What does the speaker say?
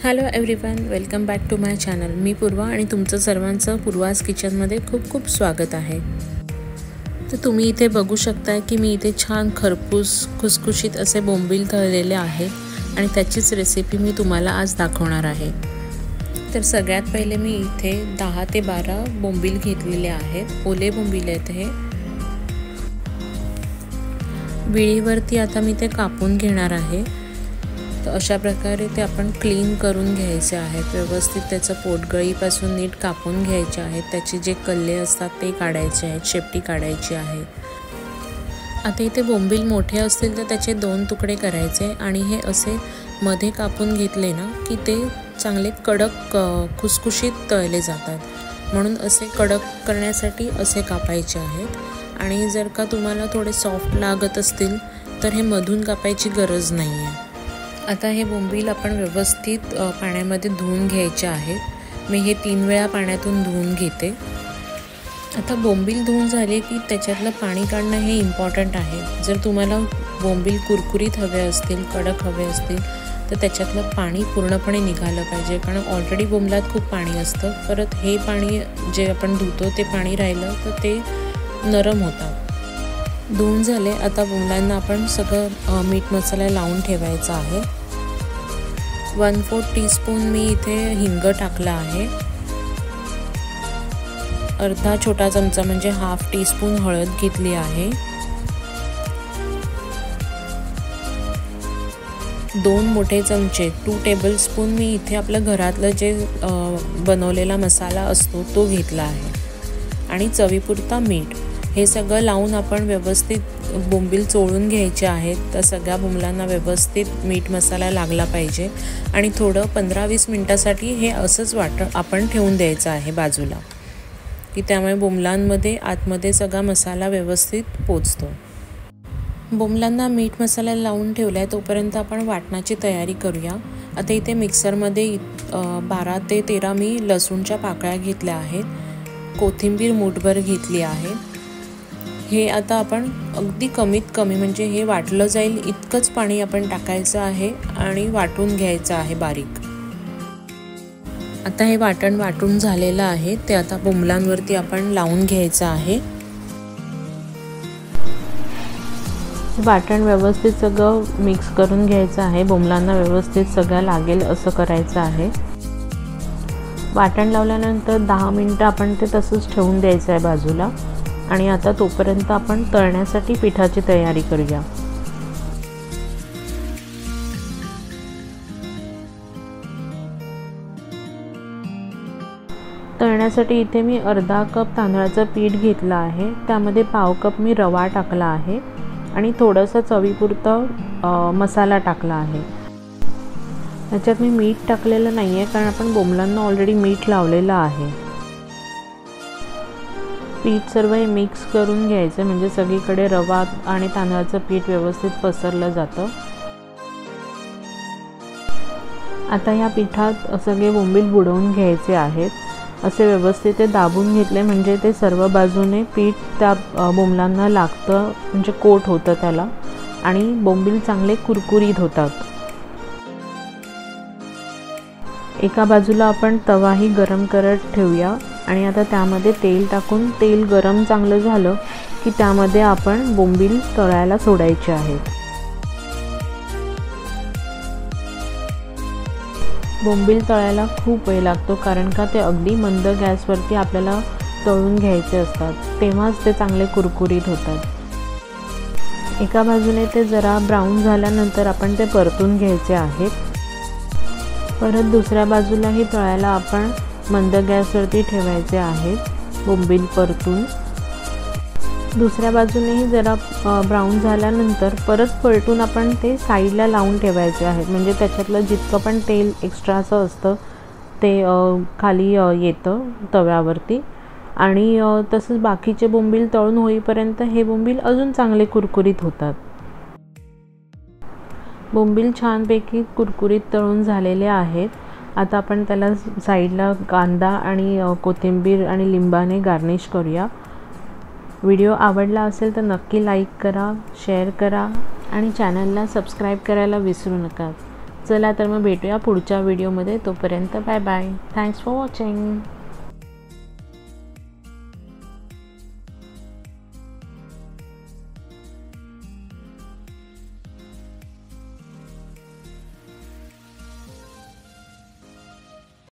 Hello everyone, welcome back to my channel. मी पूर्वा आणि तुमचं सर्वांचं पूर्वाज किचनमध्ये खूप खूप स्वागत आहे। तर तुम्ही इथे बघू शकता की मी इथे छान खरपूस खुसखुशीत असे बोंबील तळलेले आहे आणि त्याचीच रेसिपी मी तुम्हाला आज दाखवणार आहे। तर सगळ्यात पहिले मी इथे 10 ते 12 बोंबील घेतलेले आहेत। ओले बोंबील आहेत हे। विळीवरती आता मी ते कापून घेणार आहे। तर अशा प्रकारे ते आपण क्लीन करून घ्यायचे आहेत। व्यवस्थित त्याचं पोटगळीपासून नीट कापून घ्यायचे आहेत। त्याचे जे कल्ले असतात ते काढायचे आहेत, शेपटी काढायची आहे। आता इथे बोंबील मोठे असतील तर त्याचे 2 तुकडे करायचे आणि हे असे मध्ये कापून घेतले ना की ते चांगले कडक खुसखुशीत तळले जातात। म्हणून असे कडक करण्यासाठी असे कापायचे आहेत। आणि जर का तुम्हाला थोडे सॉफ्ट लागत असतील तर हे मधून कापायची गरज नाही आहे। आता हे बोंबील आपण व्यवस्थित पाण्यामध्ये धुवून घ्यायचे आहेत। मी हे 3 वेळा पाण्यातून धुवून घेते। आता बोंबील धुवून झाले की त्याच्यातलं पाणी काढणं हे इम्पॉर्टंट आहे। जर तुम्हाला बोंबील कुरकुरीत हवे असतील, कडक हवे असतील तर त्याच्यातलं पाणी पूर्णपणे निघालं पाहिजे, कारण ऑलरेडी बोंबलात खूप पाणी असतं। परत हे पाणी जे आपण धुतो ते पाणी राहिलं तर ते नरम होतात। धुवून झाले। आता बोंबलांना आपण सगळं मीठ मसाला लावून ठेवायचा आहे। 1/4 टीस्पून मी इथे हिंग टाकला आहे। अर्धा छोटा चमचा म्हणजे हाफ टीस्पून हळद घेतली आहे। 2 मोठे चमचे 2 टेबलस्पून मी इथे आपल्या घरातलं जे बनवलेला मसाला असतो तो घेतला आहे आणि चवीपुरता मीठ। हे सगळं लावून आपण व्यवस्थित बोंबील चोळून घ्यायचे आहेत। तर सगळ्या बोंबलांना व्यवस्थित मीठ मसाला लागला पाहिजे आणि थोडं 15-20 मिनिटासाठी हे असंच आपण ठेवून द्यायचं आहे बाजूला, की त्यामुळे बोंबलांमध्ये आतमध्ये सगळा मसाला व्यवस्थित पोचतो। बोंबलांना मीठ मसाला लावून ठेवला आहे तोपर्यंत आपण वाटणाची तयारी करूया। आता इथे मिक्सरमध्ये 12 ते 13 मी लसूणच्या पाकळ्या घेतल्या आहेत। कोथिंबीर मूठभर घेतली आहे। हे आता आपण अगदी कमीत कमी म्हणजे हे वाटलं जाईल इतकंच पाणी आपण टाकायचं आहे आणि वाटून घ्यायचं आहे बारीक। आता हे वाटून झालेलं आहे। ते आता बोंबलांवरती आपण लावून घ्यायचं आहे। वाटण व्यवस्थित सगळं मिक्स करून घ्यायचं आहे। बोंबलांना व्यवस्थित सगळं लागेल असं करायचं आहे। वाटण लावल्यानंतर 10 मिनिटं आपण ते तसंच ठेवून द्यायचं आहे बाजूला। आणि आता तोपर्यंत आपण तळण्यासाठी पिठाची तयारी करूया। तळण्यासाठी इथे मी अर्धा कप तांदळाचं पीठ घेतलं आहे। त्यामध्ये पाव कप मी रवा टाकला आहे आणि थोडंसं चवीपुरता मसाला टाकला आहे। याच्यात मी मीठ टाकलेलं नाही आहे कारण आपण बोंबलांना ऑलरेडी मीठ लावलेलं आहे। पीठ सर्व हे मिक्स करून घ्यायचं म्हणजे सगळीकडे रवा आणि तांदळाचं पीठ व्यवस्थित पसरलं जातं। आता या पिठात सगळे बोंबील बुडवून घ्यायचे आहेत। असे व्यवस्थित ते दाबून घेतले म्हणजे ते सर्व बाजूने पीठ त्या बोंबलांना लागतं, म्हणजे कोट होतं त्याला आणि बोंबील चांगले कुरकुरीत होतात। एका बाजूला आपण तवाही गरम करत ठेवूया आणि आता त्यामध्ये तेल टाकून तेल गरम चांगलं झालं की त्यामध्ये आपण बोंबील तळायला सोडायचे आहेत। बोंबील तळायला खूप वेळ लागतो कारण का ते अगदी मंद गॅसवरती आपल्याला तळून घ्यायचे असतात, तेव्हाच ते चांगले कुरकुरीत होतात। एका बाजूने ते जरा ब्राऊन झाल्यानंतर आपण ते परतून घ्यायचे आहेत। परत दुसऱ्या बाजूलाही तळायला आपण मंद गॅसवरती ठेवायचे आहेत बोंबील परतून। दुसऱ्या बाजूनेही जरा ब्राऊन झाल्यानंतर परत पलटून आपण ते साईडला लावून ठेवायचे आहेत, म्हणजे त्याच्यातलं जितकं पण तेल एक्स्ट्राचं असतं ते खाली येतं तव्यावरती। आणि तसंच बाकीचे बोंबील तळून होईपर्यंत हे बोंबील अजून चांगले कुरकुरीत होतात। बोंबील छानपैकी कुरकुरीत तळून झालेले आहेत। आता आपण त्याला साईडला कांदा आणि कोथिंबीर आणि लिंबाने गार्निश करूया। व्हिडिओ आवडला असेल तर नक्की लाईक करा, शेअर करा आणि चॅनलला सबस्क्राईब करायला विसरू नका। चला तर मग भेटूया पुढच्या व्हिडिओमध्ये. तोपर्यंत bye bye. Thanks for watching.